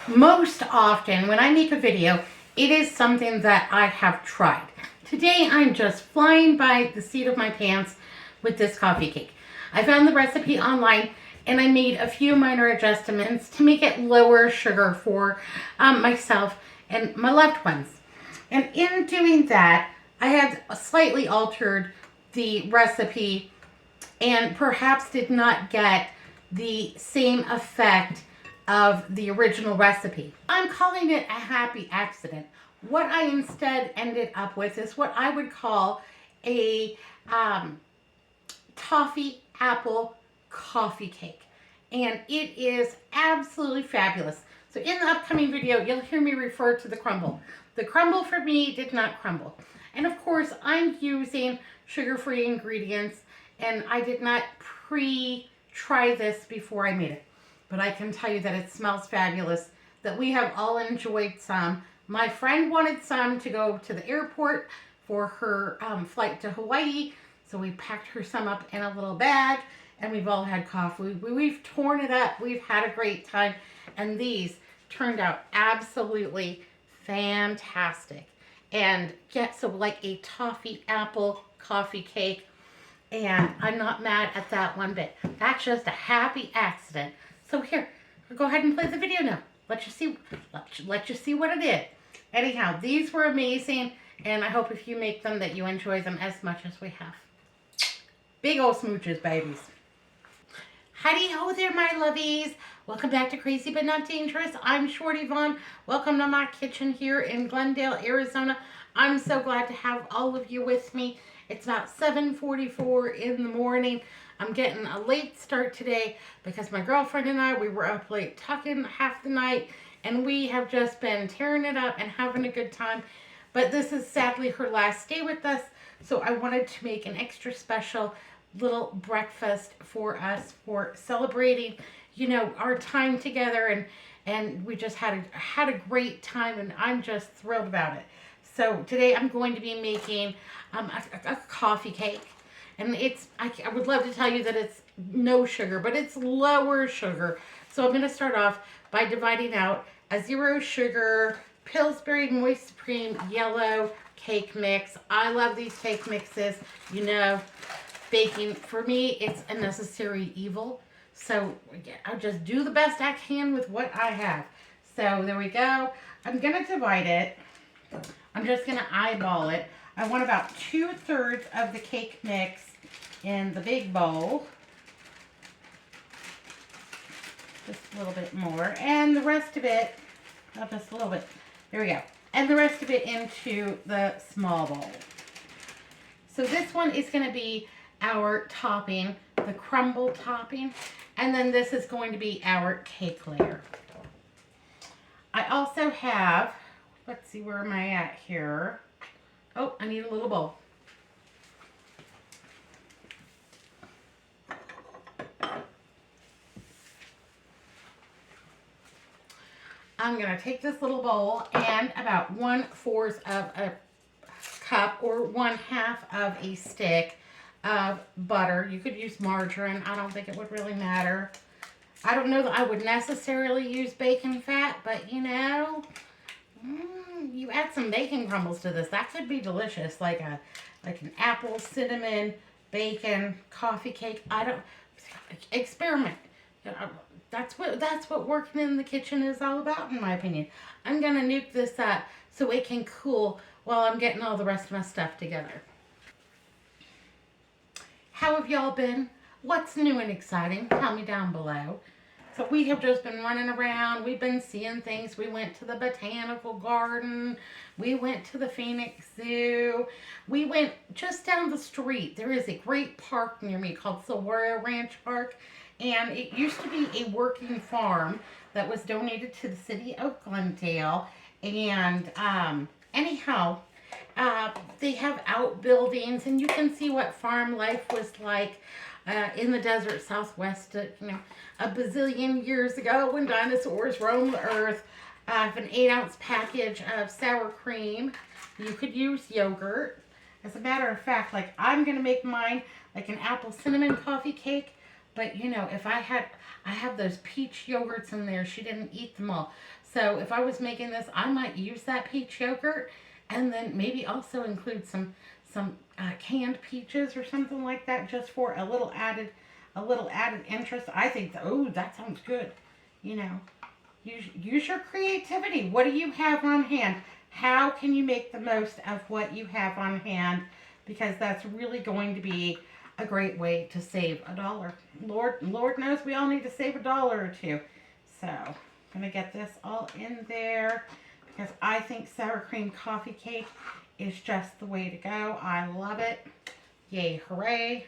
Most often when I make a video, it is something that I have tried. Today I'm just flying by the seat of my pants with this coffee cake. I found the recipe online and I made a few minor adjustments to make it lower sugar for myself and my loved ones. And in doing that, I had slightly altered the recipe and perhaps did not get the same effect of the original recipe. I'm calling it a happy accident. What I instead ended up with is what I would call a toffee apple coffee cake. And it is absolutely fabulous. So in the upcoming video, you'll hear me refer to the crumble. The crumble for me did not crumble. And of course, I'm using sugar-free ingredients, and I did not pre-try this before I made it. But I can tell you that it smells fabulous, that we have all enjoyed some. My friend wanted some to go to the airport for her flight to Hawaii, so we packed her some up in a little bag, and we've all had coffee. We've torn it up. We've had a great time, and these turned out absolutely fantastic. And yeah, so like a toffee apple coffee cake, and I'm not mad at that one bit. That's just a happy accident. So here, I'll go ahead and play the video now. Let you see what it is. Anyhow, these were amazing, and I hope if you make them that you enjoy them as much as we have. Big ol' smooches, babies. Howdy ho there, my lovies. Welcome back to Crazy But Not Dangerous. I'm Shorty Vaughn. Welcome to my kitchen here in Glendale, Arizona. I'm so glad to have all of you with me. It's about 7:44 in the morning. I'm getting a late start today because my girlfriend and I, we were up late talking half the night, and we have just been tearing it up and having a good time. But this is sadly her last day with us, so I wanted to make an extra special little breakfast for us for celebrating, you know, our time together, and we just had a great time, and I'm just thrilled about it. So today I'm going to be making a coffee cake. And I would love to tell you that it's no sugar, but it's lower sugar. So I'm going to start off by dividing out a 0 sugar Pillsbury Moist Supreme yellow cake mix. I love these cake mixes. You know, baking, for me, it's a necessary evil. So I'll just do the best I can with what I have. So there we go. I'm going to divide it. I'm just going to eyeball it. I want about 2/3 of the cake mix in the big bowl. Just a little bit more. And the rest of it, just a little bit. There we go. And the rest of it into the small bowl. So this one is going to be our topping, the crumble topping. And then this is going to be our cake layer. I also have, let's see, where am I at here? Oh, I need a little bowl. I'm going to take this little bowl and about 1/4 of a cup or 1/2 of a stick of butter. You could use margarine. I don't think it would really matter. I don't know that I would necessarily use bacon fat, but you know, you add some bacon crumbles to this. That could be delicious, like an apple, cinnamon, bacon, coffee cake. Experiment. That's what working in the kitchen is all about, in my opinion. I'm going to nuke this up so it can cool while I'm getting all the rest of my stuff together. How have y'all been? What's new and exciting? Tell me down below. So we have just been running around. We've been seeing things. We went to the botanical garden. We went to the Phoenix Zoo. We went just down the street. There is a great park near me called Saguaro Ranch Park. And it used to be a working farm that was donated to the city of Glendale. And anyhow, they have outbuildings, and you can see what farm life was like in the desert southwest, you know, a bazillion years ago when dinosaurs roamed the earth. I have an 8-ounce package of sour cream. You could use yogurt. As a matter of fact, like, I'm going to make mine like an apple cinnamon coffee cake. But you know, if I have those peach yogurts in there. She didn't eat them all. So if I was making this, I might use that peach yogurt and then maybe also include some canned peaches or something like that, just for a little added interest. I think, oh, that sounds good. You know, use your creativity. What do you have on hand? How can you make the most of what you have on hand? Because that's really going to be a great way to save $1. Lord knows we all need to save $1 or two. So I'm gonna get this all in there because I think sour cream coffee cake is just the way to go. I love it. Yay, hooray.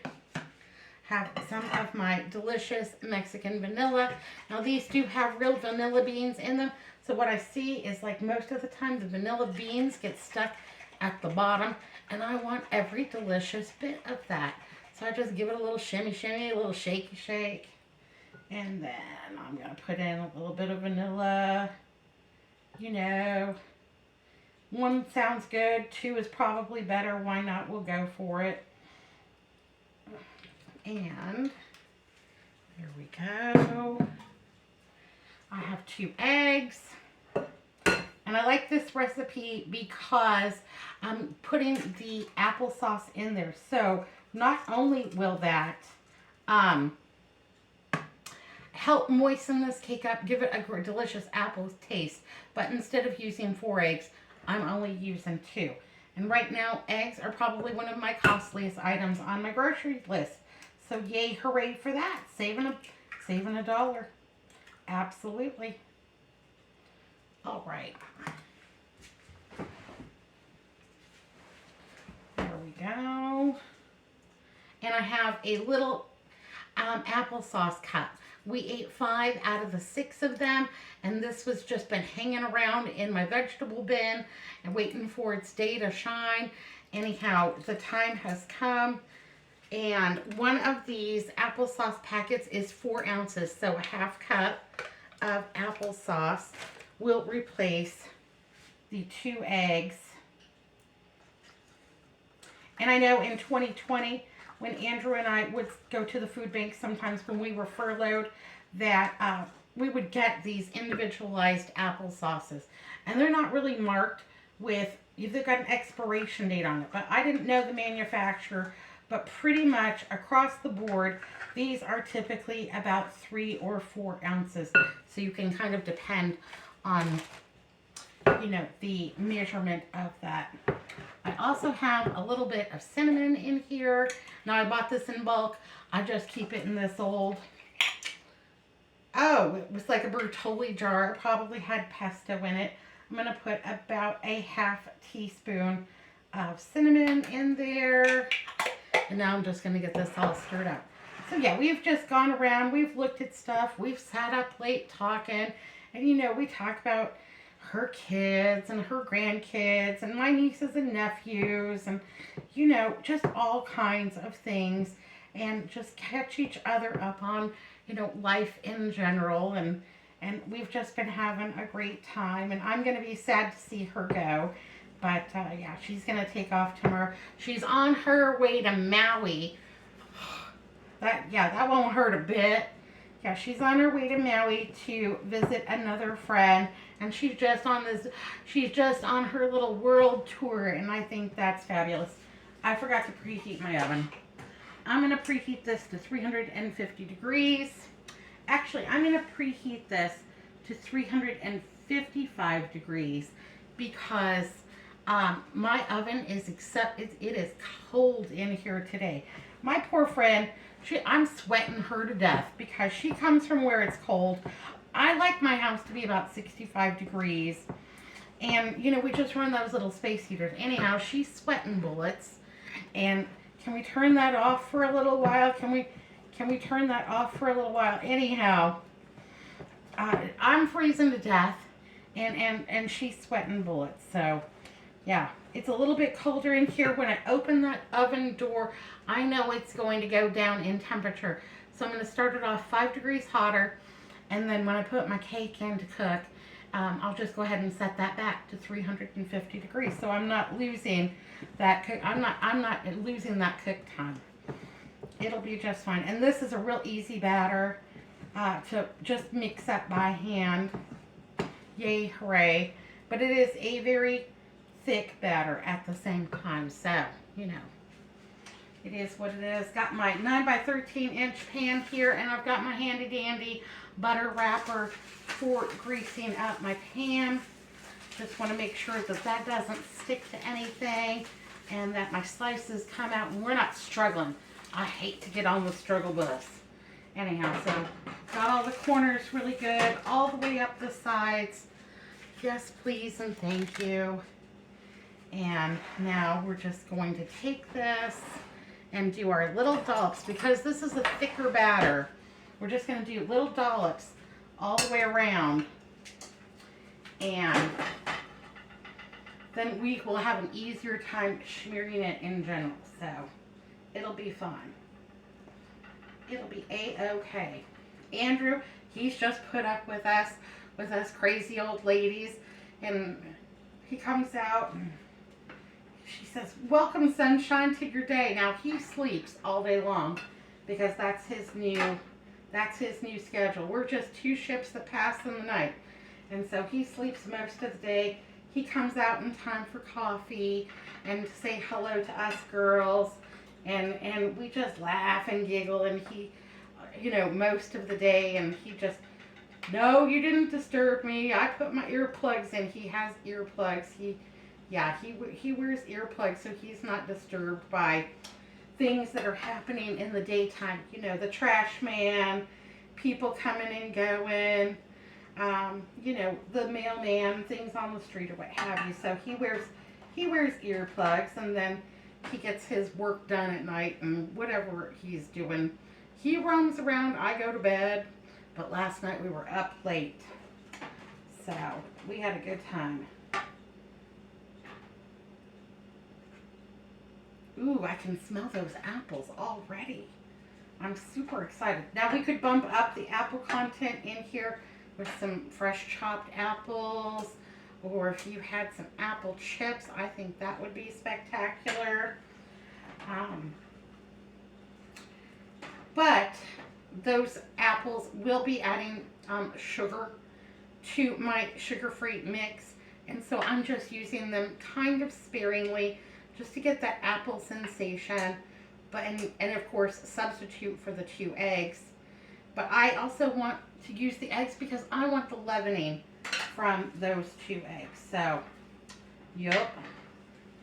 Have some of my delicious Mexican vanilla. Now these do have real vanilla beans in them. So what I see is, like, most of the time the vanilla beans get stuck at the bottom, and I want every delicious bit of that. So I just give it a little shimmy shimmy, a little shaky shake. And then I'm going to put in a little bit of vanilla. You know, 1 sounds good, 2 is probably better. Why not? We'll go for it. And there we go. I have 2 eggs. And I like this recipe because I'm putting the applesauce in there. So not only will that help moisten this cake up, give it a delicious apple taste, but instead of using 4 eggs, I'm only using 2. And right now, eggs are probably one of my costliest items on my grocery list. So yay, hooray for that. Saving $1. Absolutely. All right. There we go. And I have a little applesauce cup. We ate 5 out of the 6 of them, and this was just been hanging around in my vegetable bin and waiting for its day to shine. Anyhow, the time has come, and one of these applesauce packets is 4 ounces, so a half cup of applesauce will replace the 2 eggs. And I know in 2020, when Andrew and I would go to the food bank sometimes when we were furloughed, that we would get these individualized applesauces. And they're not really marked with, they've got an expiration date on it, but I didn't know the manufacturer. But pretty much across the board, these are typically about 3 or 4 ounces. So you can kind of depend on, you know, the measurement of that. I also have a little bit of cinnamon in here. Now I bought this in bulk. I just keep it in this old, oh, it was like a Bertolli jar. It probably had pesto in it. I'm going to put about a ½ teaspoon of cinnamon in there. And now I'm just going to get this all stirred up. So yeah, we've just gone around. We've looked at stuff. We've sat up late talking. And you know, we talk about her kids and her grandkids and my nieces and nephews and, you know, just all kinds of things, and just catch each other up on, you know, life in general. And we've just been having a great time, and I'm going to be sad to see her go. But yeah, she's going to take off tomorrow. She's on her way to Maui. That won't hurt a bit. Yeah, she's on her way to Maui to visit another friend, and she's just on her little world tour, and I think that's fabulous. I forgot to preheat my oven. I'm going to preheat this to 350 degrees. Actually, I'm going to preheat this to 355 degrees because my oven is it is cold in here today. My poor friend, I'm sweating her to death because she comes from where it's cold. I like my house to be about 65 degrees. And, you know, we just run those little space heaters. Anyhow, she's sweating bullets. And can we turn that off for a little while? Can we turn that off for a little while? Anyhow, I'm freezing to death. And she's sweating bullets. So, yeah, it's a little bit colder in here. When I open that oven door, I know it's going to go down in temperature. So I'm going to start it off 5 degrees hotter. And then when I put my cake in to cook, I'll just go ahead and set that back to 350 degrees. So I'm not losing that I'm not losing that cook time. It'll be just fine. And this is a real easy batter to just mix up by hand. Yay, hooray. But it is a very thick batter at the same time. So, you know, it is what it is. Got my 9 by 13 inch pan here, and I've got my handy dandy butter wrapper for greasing up my pan. Just want to make sure that that doesn't stick to anything and that my slices come out and we're not struggling. I hate to get on the struggle bus. Anyhow, so got all the corners really good, all the way up the sides. Yes, please, and thank you. And now we're just going to take this and do our little dollops. Because this is a thicker batter, we're just going to do little dollops all the way around. And then we will have an easier time smearing it in general. So it'll be fun. It'll be a-okay. Andrew, he's just put up with us crazy old ladies. And he comes out and she says, welcome sunshine to your day. Now he sleeps all day long because that's his new schedule. We're just two ships that pass in the night. And so he sleeps most of the day. He comes out in time for coffee and to say hello to us girls. And we just laugh and giggle, and he, you know, most of the day, and he just, no, you didn't disturb me. I put my earplugs in. He has earplugs. He wears earplugs, so he's not disturbed by things that are happening in the daytime. You know, the trash man, people coming and going, you know, the mailman, things on the street or what have you. So he wears earplugs, and then he gets his work done at night, and whatever he's doing, he roams around. I go to bed, but last night we were up late, so we had a good time. Ooh, I can smell those apples already. I'm super excited. Now we could bump up the apple content in here with some fresh chopped apples, or if you had some apple chips, I think that would be spectacular. But those apples will be adding sugar to my sugar-free mix, and so I'm just using them kind of sparingly just to get that apple sensation, but and of course substitute for the 2 eggs. But I also want to use the eggs because I want the leavening from those 2 eggs. So, yep.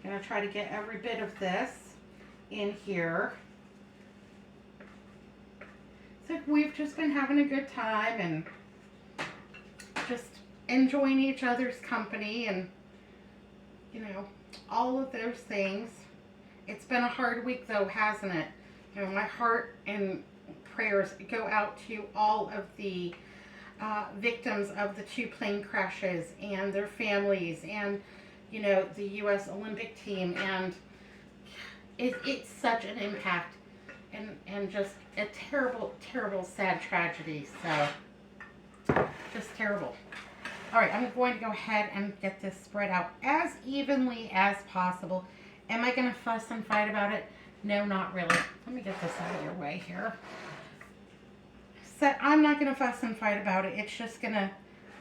I'm going to try to get every bit of this in here. So we've just been having a good time and just enjoying each other's company and, you know, all of those things. It's been a hard week though, hasn't it? You know, my heart and prayers go out to all of the victims of the 2 plane crashes and their families, and you know, the U.S. Olympic team, and it's such an impact and just a terrible, terrible, sad tragedy. So just terrible. All right, I'm going to go ahead and get this spread out as evenly as possible. Am I going to fuss and fight about it? No, not really. Let me get this out of your way here. So I'm not going to fuss and fight about it. It's just going to,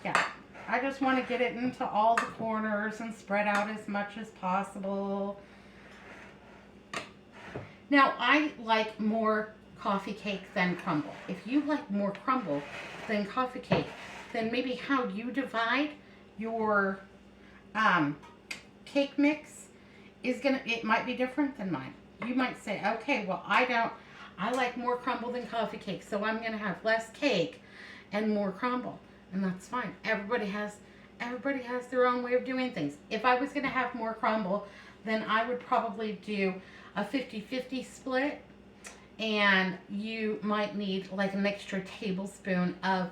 yeah, I just want to get it into all the corners and spread out as much as possible. Now, I like more coffee cake than crumble. If you like more crumble than coffee cake, then maybe how you divide your cake mix is it might be different than mine. You might say, okay, well, I like more crumble than coffee cake, so I'm going to have less cake and more crumble, and that's fine. Everybody has their own way of doing things. If I was going to have more crumble, then I would probably do a 50-50 split, and you might need like an extra tablespoon of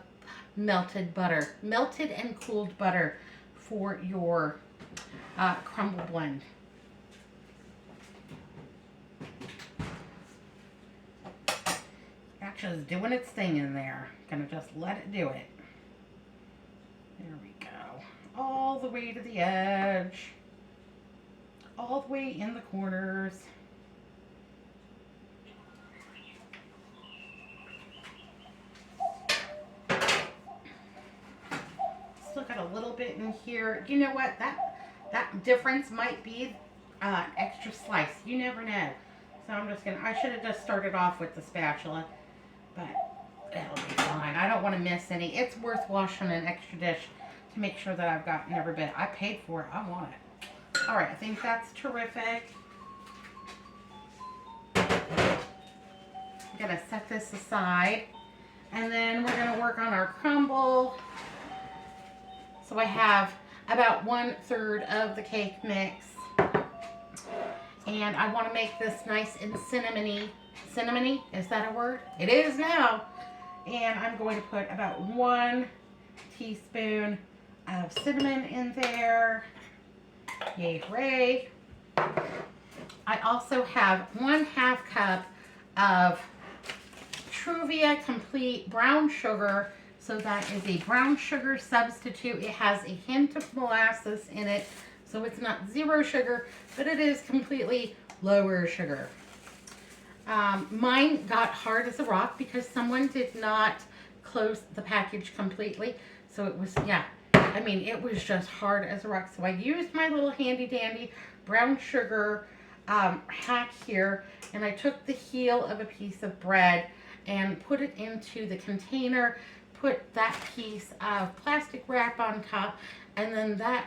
melted butter, melted and cooled butter for your crumble blend. Actually, it's doing its thing in there. Gonna just let it do it. There we go. All the way to the edge. All the way in the corners. a little bit in here. You know what? That difference might be an extra slice. You never know. So I'm just gonna, I should have just started off with the spatula, but it'll be fine. I don't want to miss any. It's worth washing an extra dish to make sure that I've gotten every bit. I paid for it. I want it. All right, I think that's terrific. I'm gonna set this aside, and then we're gonna work on our crumble. So I have about 1/3 of the cake mix, and I want to make this nice and cinnamony. Cinnamony, is that a word? It is now. And I'm going to put about 1 teaspoon of cinnamon in there. Yay, hooray. I also have 1/2 cup of Truvia Complete brown sugar. So that is a brown sugar substitute. It has a hint of molasses in it. So it's not 0 sugar, but it is completely lower sugar. Mine got hard as a rock because someone did not close the package completely. So it was, yeah, I mean, it was just hard as a rock. So I used my little handy dandy brown sugar hack here, and I took the heel of a piece of bread and put it into the container, put that piece of plastic wrap on top, and then that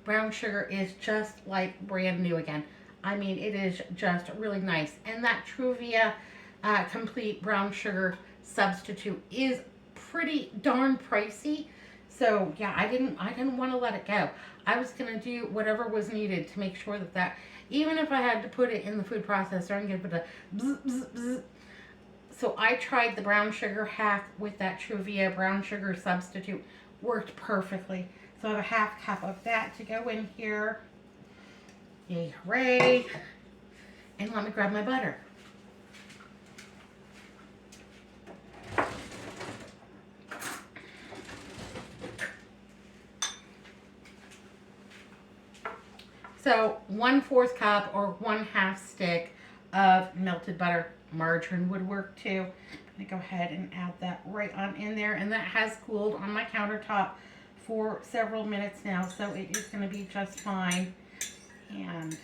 brown sugar is just like brand new again. I mean, it is just really nice. And that Truvia Complete brown sugar substitute is pretty darn pricey. So yeah, I didn't want to let it go. I was gonna do whatever was needed to make sure that even if I had to put it in the food processor, I'm gonna put a bzz, bzz, bzz. So I tried the brown sugar hack with that Truvia brown sugar substitute. Worked perfectly. So I have a 1/2 cup of that to go in here. Yay, hooray. And let me grab my butter. So 1/4 cup or 1/2 stick of melted butter. Margarine would work too. I'm gonna go ahead and add that right on in there, and that has cooled on my countertop for several minutes now, so it is going to be just fine. And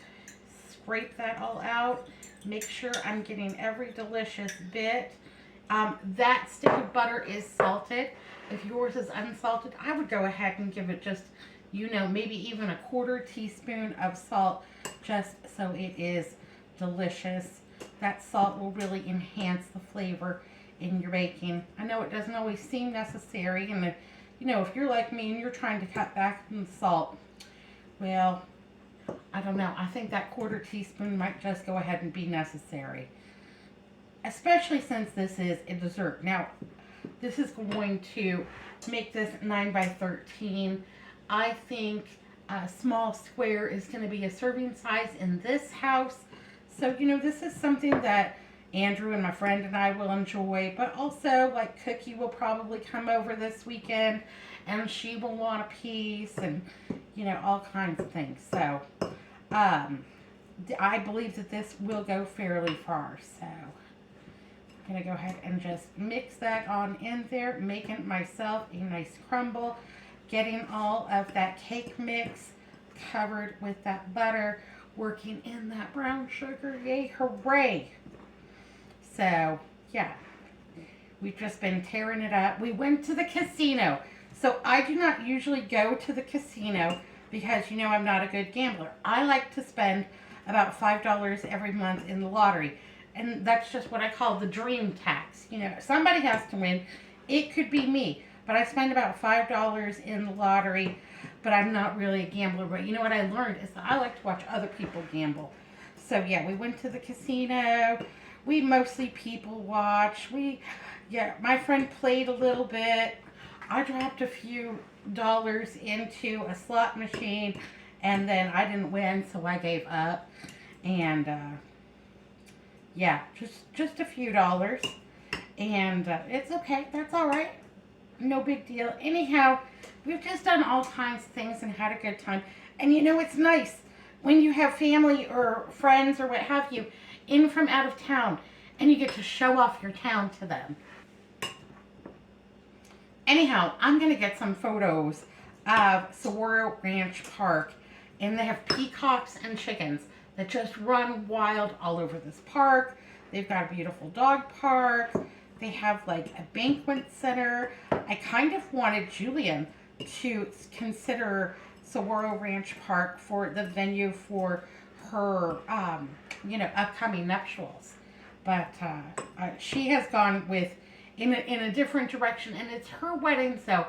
scrape that all out. Make sure I'm getting every delicious bit. That stick of butter is salted. If yours is unsalted, I would go ahead and give it just, you know, maybe even a 1/4 teaspoon of salt, just so it is delicious. That salt will really enhance the flavor in your baking. I know it doesn't always seem necessary, and you know, if you're like me and you're trying to cut back on the salt, well, I don't know. I think that 1/4 teaspoon might just go ahead and be necessary. Especially since this is a dessert. Now, this is going to make this 9 by 13. I think a small square is going to be a serving size in this house. So, you know, this is something that Andrew and my friend and I will enjoy, but also like Cookie will probably come over this weekend and she will want a piece, and you know, all kinds of things. So I believe that this will go fairly far. So I'm gonna go ahead and just mix that on in there, making myself a nice crumble, getting all of that cake mix covered with that butter, working in that brown sugar. Yay, hooray. So, yeah, we've just been tearing it up. We went to the casino. So I do not usually go to the casino because, you know, I'm not a good gambler. I like to spend about $5 every month in the lottery. And that's just what I call the dream tax. You know, somebody has to win. It could be me. But I spend about $5 in the lottery. But I'm not really a gambler. But you know what I learned is that I like to watch other people gamble. So, yeah, we went to the casino. We mostly people watch. My friend played a little bit. I dropped a few dollars into a slot machine, and then I didn't win, so I gave up. And yeah, just a few dollars, and it's okay. That's all right. No big deal. Anyhow, we've just done all kinds of things and had a good time. And you know, it's nice when you have family or friends or what have you in from out of town, and you get to show off your town to them. Anyhow, I'm going to get some photos of Saguaro Ranch Park, and they have peacocks and chickens that just run wild all over this park. They've got a beautiful dog park. They have like a banquet center. I kind of wanted Julian to consider Saguaro Ranch Park for the venue for her, upcoming nuptials. But she has gone with in a different direction, and it's her wedding, so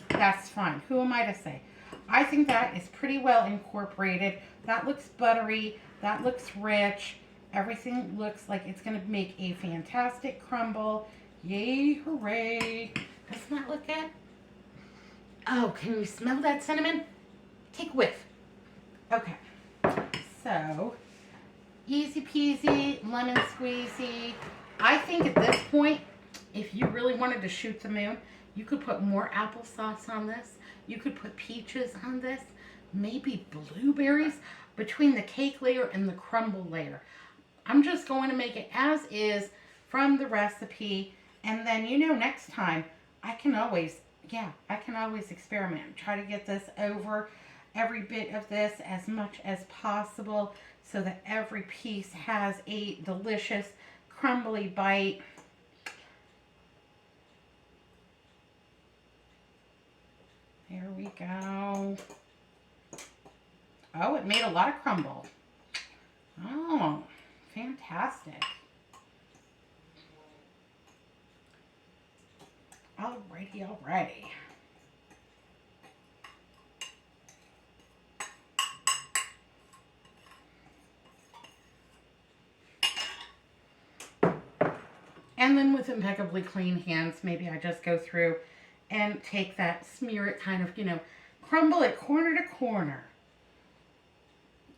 that's fine. Who am I to say? I think that is pretty well incorporated. That looks buttery. That looks rich. Everything looks like it's going to make a fantastic crumble. Yay, hooray. Doesn't that look good? Oh, can you smell that cinnamon? Take a whiff. Okay. So, easy peasy, lemon squeezy. I think at this point, if you really wanted to shoot the moon, you could put more applesauce on this. You could put peaches on this. Maybe blueberries between the cake layer and the crumble layer. I'm just going to make it as is from the recipe. And then, next time, I can always experiment. Try to get this over every bit of this as much as possible so that every piece has a delicious crumbly bite. There we go. Oh, it made a lot of crumble. Oh, fantastic. Alrighty. And then with impeccably clean hands, maybe I just go through and take that, smear it kind of, crumble it corner to corner.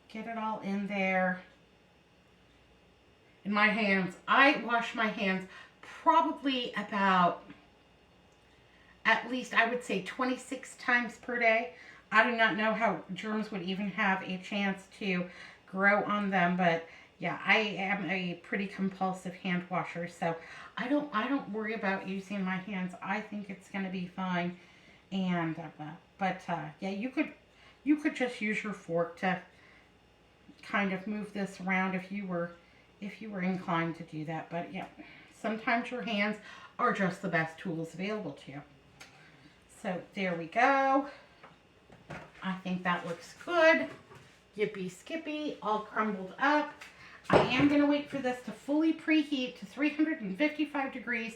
Get it all in there. In my hands, I wash my hands probably about, at least I would say 26 times per day. I do not know how germs would even have a chance to grow on them, but yeah, I am a pretty compulsive hand washer, so I don't worry about using my hands. I think it's going to be fine. And yeah, you could just use your fork to kind of move this around if you were inclined to do that. But yeah, sometimes your hands are just the best tools available to you. So there we go. I think that looks good. Yippee skippy, all crumbled up. I am going to wait for this to fully preheat to 355 degrees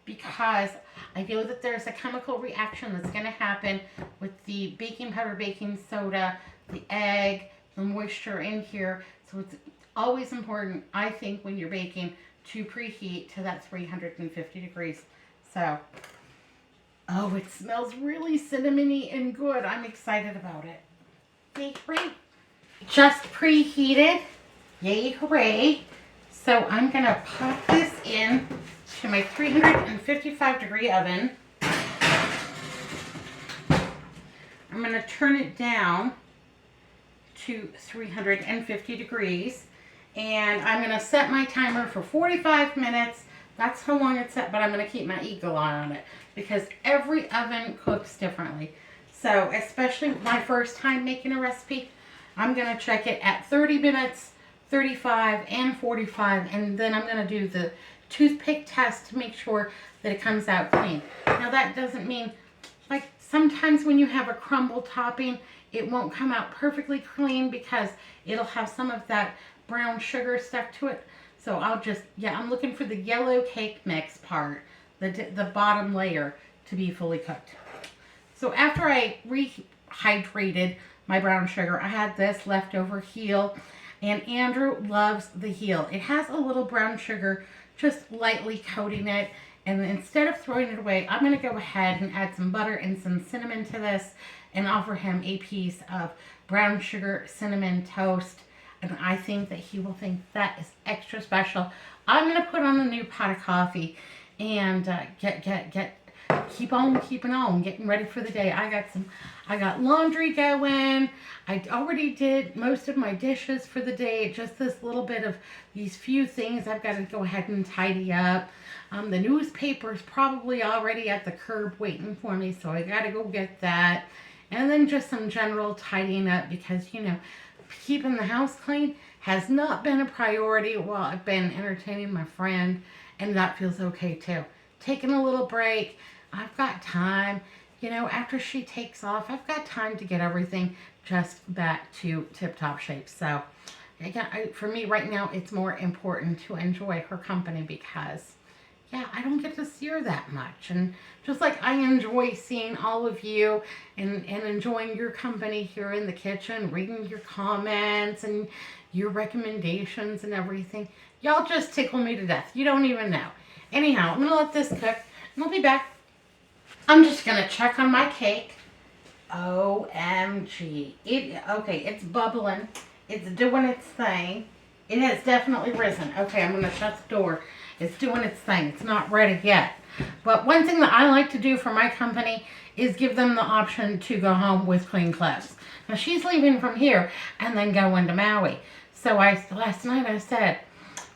because I know that there's a chemical reaction that's going to happen with the baking powder, baking soda, the egg, the moisture in here. So it's always important, I think, when you're baking to preheat to that 350 degrees. So, oh, it smells really cinnamony and good. I'm excited about it. Yay, hooray. Just preheated. Yay, hooray. So I'm going to pop this in to my 355 degree oven. I'm going to turn it down to 350 degrees. And I'm going to set my timer for 45 minutes. That's how long it's set, but I'm going to keep my eagle eye on it because every oven cooks differently. So especially my first time making a recipe, I'm going to check it at 30 minutes, 35, and 45, and then I'm going to do the toothpick test to make sure that it comes out clean. Now that doesn't mean, like sometimes when you have a crumble topping, it won't come out perfectly clean because it'll have some of that brown sugar stuck to it. So I'm looking for the yellow cake mix part, the bottom layer, to be fully cooked. So after I rehydrated my brown sugar, I had this leftover heel, and Andrew loves the heel. It has a little brown sugar just lightly coating it, and instead of throwing it away, I'm going to go ahead and add some butter and some cinnamon to this and offer him a piece of brown sugar cinnamon toast. And I think that he will think that is extra special. I'm going to put on a new pot of coffee and get keep on keeping on, getting ready for the day. I got laundry going. I already did most of my dishes for the day. Just this little bit of these few things I've got to go ahead and tidy up. The newspaper's probably already at the curb waiting for me, so I got to go get that. And then just some general tidying up because, you know, keeping the house clean has not been a priority while I've been entertaining my friend, and that feels okay too. Taking a little break. I've got time. You know, after she takes off, I've got time to get everything just back to tip-top shape. So, again, for me right now, it's more important to enjoy her company because, yeah, I don't get to see her that much. And just like I enjoy seeing all of you and enjoying your company here in the kitchen, reading your comments and your recommendations and everything, y'all just tickle me to death. You don't even know. Anyhow, I'm going to let this cook and I'll be back. I'm just going to check on my cake. OMG. Okay, it's bubbling. It's doing its thing. It has definitely risen. Okay, I'm going to shut the door. It's doing its thing. It's not ready yet. But one thing that I like to do for my company is give them the option to go home with clean clothes. Now, she's leaving from here and then going to Maui. So last night I said,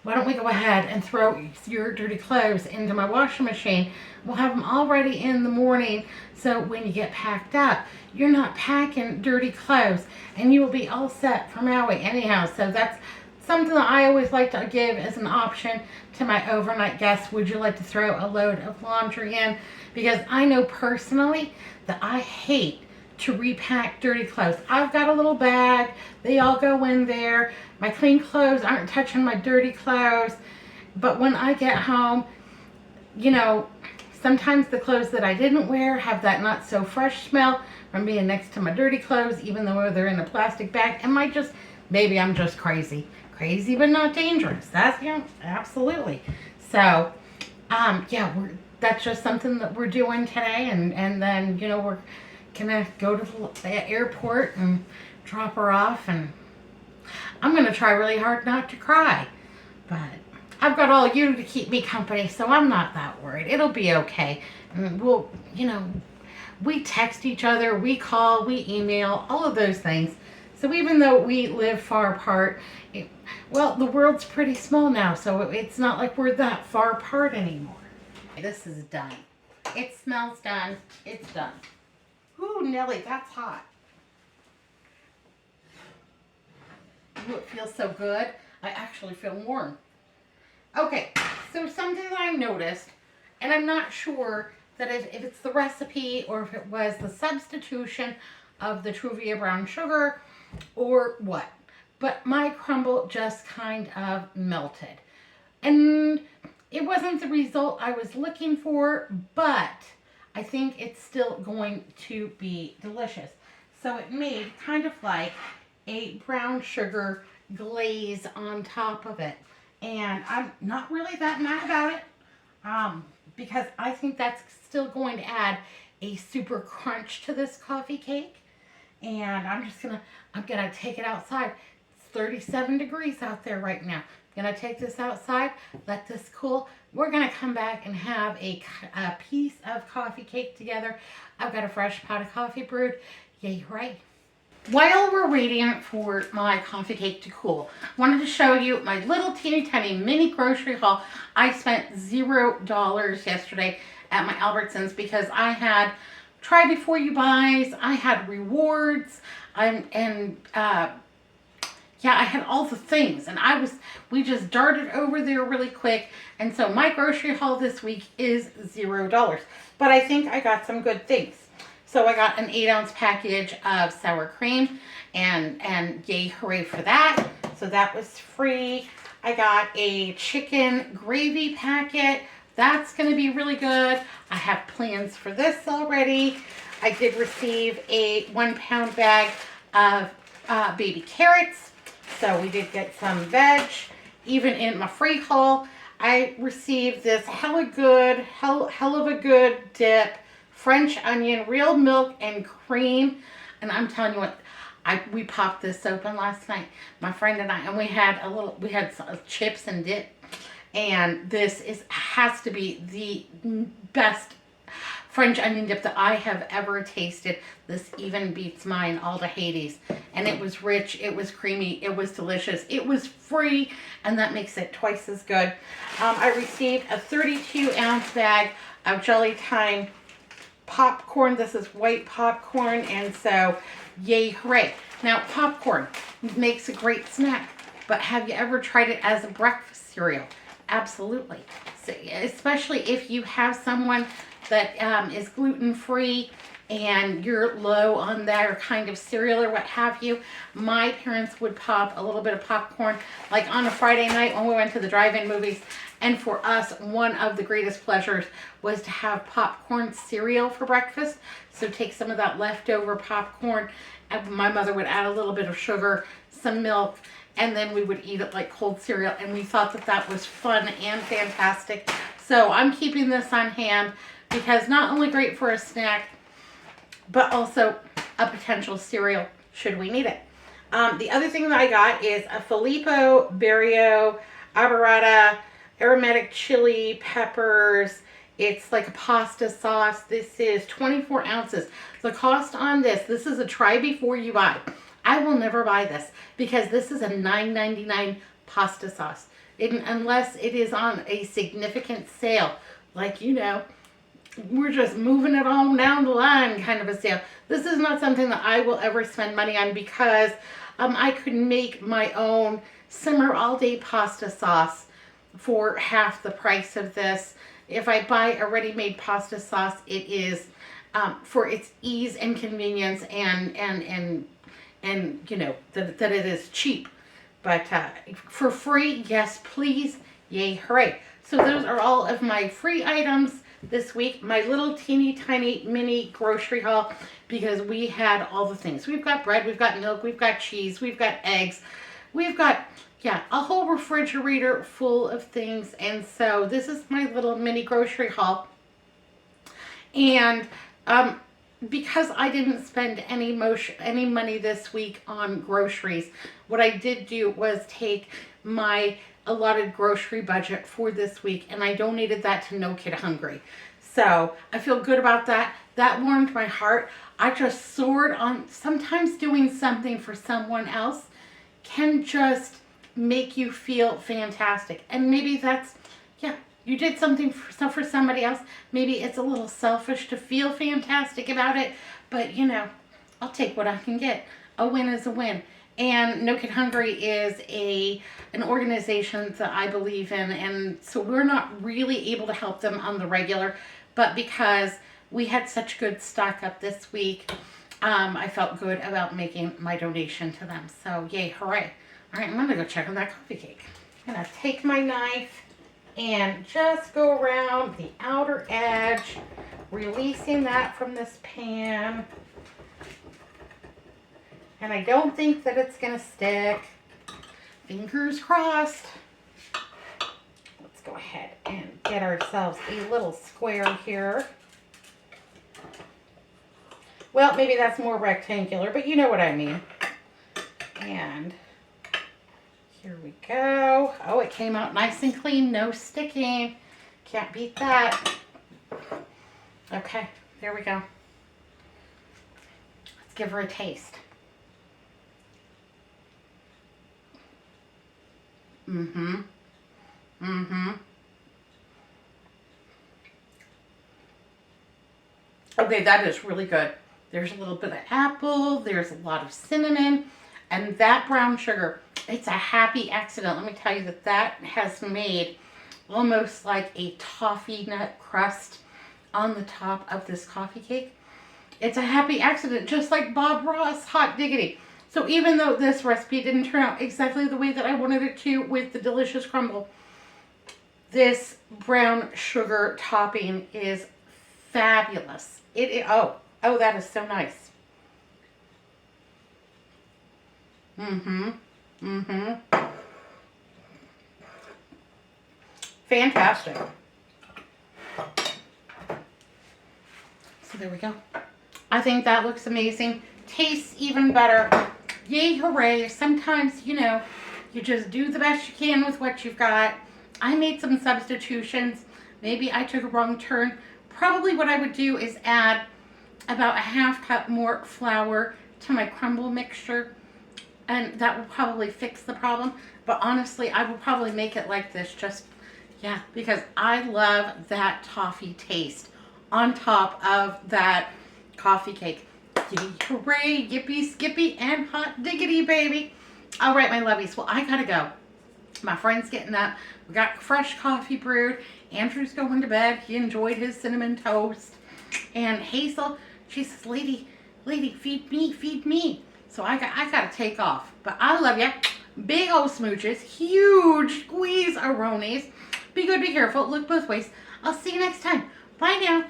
why don't we go ahead and throw your dirty clothes into my washing machine? We'll have them all ready in the morning so when you get packed up, you're not packing dirty clothes and you will be all set for Maui anyhow. So that's something that I always like to give as an option to my overnight guests. Would you like to throw a load of laundry in? Because I know personally that I hate to repack dirty clothes. I've got a little bag. They all go in there. My clean clothes aren't touching my dirty clothes. But when I get home, you know, sometimes the clothes that I didn't wear have that not so fresh smell from being next to my dirty clothes, even though they're in a plastic bag. Maybe I'm just crazy. Crazy but not dangerous. That's, yeah, absolutely. So, yeah, that's just something that we're doing today. And then, you know, we're gonna go to the airport and drop her off, and I'm gonna try really hard not to cry, but I've got all you to keep me company, so I'm not that worried. It'll be okay. And we'll, you know, we text each other, we call, we email, all of those things. So even though we live far apart, well, the world's pretty small now, so it's not like we're that far apart anymore. This is done. It smells done. It's done. Ooh, Nelly, that's hot. Ooh, it feels so good. I actually feel warm. Okay, so something that I noticed, and I'm not sure that if it's the recipe or if it was the substitution of the Truvia brown sugar or what, but my crumble just kind of melted. And it wasn't the result I was looking for, but I think it's still going to be delicious. So it made kind of like a brown sugar glaze on top of it. And I'm not really that mad about it because I think that's still going to add a super crunch to this coffee cake. And I'm gonna take it outside. It's 37 degrees out there right now. I'm gonna take this outside, let this cool. We're gonna come back and have a piece of coffee cake together. I've got a fresh pot of coffee brewed. Yay, right? While we're waiting for my coffee cake to cool, I wanted to show you my little teeny tiny mini grocery haul. I spent $0 yesterday at my Albertsons because I had try before you buys, I had rewards, yeah, I had all the things, and we just darted over there really quick, and so my grocery haul this week is $0. But I think I got some good things. So I got an 8-ounce package of sour cream, and yay, hooray for that. So that was free. I got a chicken gravy packet. That's going to be really good. I have plans for this already. I did receive a 1-pound bag of baby carrots. So we did get some veg. Even in my free haul, I received this hell of a good dip, French onion, real milk and cream. And I'm telling you what, we popped this open last night, my friend and I, and we had some chips and dip. And this has to be the best French onion dip that I have ever tasted. This even beats mine all to Hades. And it was rich, it was creamy, it was delicious, it was free, and that makes it twice as good. I received a 32-ounce bag of Jolly Time popcorn. This is white popcorn, and so yay, hooray. Now, popcorn makes a great snack, but have you ever tried it as a breakfast cereal? Absolutely. So, especially if you have someone that is gluten-free and you're low on their kind of cereal or what have you. My parents would pop a little bit of popcorn like on a Friday night when we went to the drive-in movies. And for us, one of the greatest pleasures was to have popcorn cereal for breakfast. So take some of that leftover popcorn, and my mother would add a little bit of sugar, some milk, and then we would eat it like cold cereal. And we thought that that was fun and fantastic. So I'm keeping this on hand because not only great for a snack, but also a potential cereal should we need it. The other thing that I got is a Filippo Barrio Arborata aromatic chili peppers. It's like a pasta sauce. This is 24 ounces. The cost on this is a try before you buy. I will never buy this because this is a $9.99 pasta sauce. Unless it is on a significant sale, like, you know, we're just moving it on down the line kind of a sale. This is not something that I will ever spend money on because I could make my own simmer all day pasta sauce for half the price of this. If I buy a ready-made pasta sauce, it is for its ease and convenience and you know, that it is cheap. But for free, yes, please, yay, hooray. So those are all of my free items this week. My little teeny tiny mini grocery haul, because we had all the things. We've got bread, we've got milk, we've got cheese, we've got eggs, we've got, yeah, a whole refrigerator full of things. And so this is my little mini grocery haul. And because I didn't spend any money this week on groceries, what I did do was take my allotted grocery budget for this week and I donated that to No Kid Hungry. So I feel good about that. That warmed my heart. I just soared on. Sometimes doing something for someone else can just make you feel fantastic. And maybe that's, yeah, you did something for somebody else. An it's a little selfish to feel fantastic about it, but you know, I'll take what I can get. A win is a win. And No Kid Hungry is an organization that I believe in, and so we're not really able to help them on the regular, but because we had such good stock up this week, I felt good about making my donation to them. So yay, hooray. All right, I'm gonna go check on that coffee cake. I'm gonna take my knife and just go around the outer edge, releasing that from this pan. And I don't think that it's gonna stick. Fingers crossed. Let's go ahead and get ourselves a little square here. Well, maybe that's more rectangular, but you know what I mean. And here we go. Oh, it came out nice and clean, no sticking. Can't beat that. Okay, there we go. Let's give her a taste. Mm-hmm. Mm-hmm. Okay, that is really good. There's a little bit of apple, there's a lot of cinnamon, and that brown sugar, it's a happy accident. Let me tell you that has made almost like a toffee nut crust on the top of this coffee cake. It's a happy accident, just like Bob Ross, hot diggity. So even though this recipe didn't turn out exactly the way that I wanted it to with the delicious crumble, this brown sugar topping is fabulous. Oh, that is so nice. Mm-hmm. Mm-hmm. Fantastic. So there we go. I think that looks amazing. Tastes even better. Yay, hooray. Sometimes, you know, you just do the best you can with what you've got. I made some substitutions. Maybe I took a wrong turn, Probably what I would do is add about a half cup more flour to my crumble mixture, and that will probably fix the problem. But honestly, I will probably make it like this, just, yeah, because I love that toffee taste on top of that coffee cake. Yippee, hooray, yippee, skippy, and hot diggity, baby. All right, my lovies, well, I gotta go. My friend's getting up. We got fresh coffee brewed. Andrew's going to bed. He enjoyed his cinnamon toast. And Hazel, she says, lady, feed me, feed me. So I got to take off. But I love you. Big old smooches. Huge squeeze-a-ronies. Be good, be careful. Look both ways. I'll see you next time. Bye now.